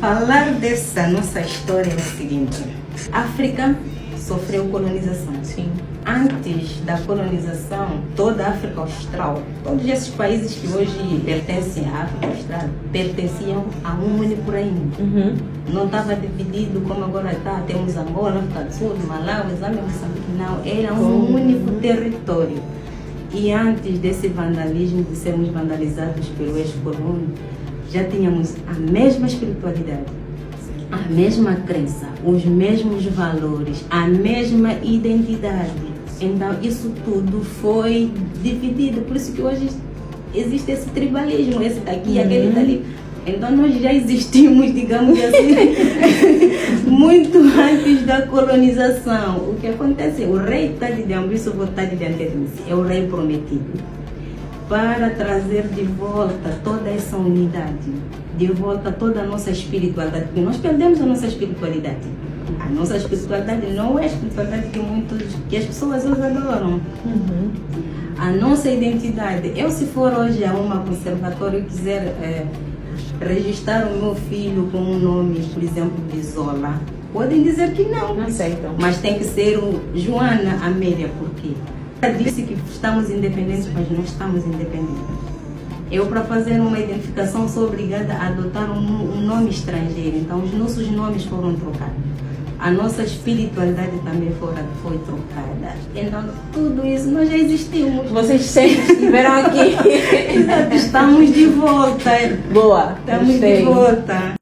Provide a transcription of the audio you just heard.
Falar dessa nossa história é o seguinte: a África sofreu colonização. Sim. Antes da colonização, toda a África Austral, todos esses países que hoje pertencem à África Austral, pertenciam a um único reino. Não estava dividido como agora está. Temos Angola, África do Sul, Malawi, Zâmbia, Moçambique. Não, era um único território. E antes desse vandalismo, de sermos vandalizados pelo ex-colono, já tínhamos a mesma espiritualidade, a mesma crença, os mesmos valores, a mesma identidade. Então isso tudo foi dividido, por isso que hoje existe esse tribalismo, esse daqui, aquele dali. Então nós já existimos, digamos assim, muito antes da colonização. O que acontece? O rei Tade de Ambriço Tade de Antetmice é o rei prometido para trazer de volta toda essa unidade, de volta toda a nossa espiritualidade, porque nós perdemos a nossa espiritualidade. A nossa espiritualidade não é a espiritualidade que as pessoas hoje adoram. A nossa identidade. Eu, se for hoje a uma conservatória e quiser registrar o meu filho com um nome, por exemplo, de Zola, podem dizer que não. Não aceitam. Mas tem que ser o Joana Amélia, por quê? Ela disse que estamos independentes, mas não estamos independentes. Eu, para fazer uma identificação, sou obrigada a adotar um nome estrangeiro. Então, os nossos nomes foram trocados. A nossa espiritualidade também foi trocada. Então, tudo isso, nós já existimos. Vocês sempre estiveram aqui. Estamos de volta. Boa. Estamos gostei. de volta.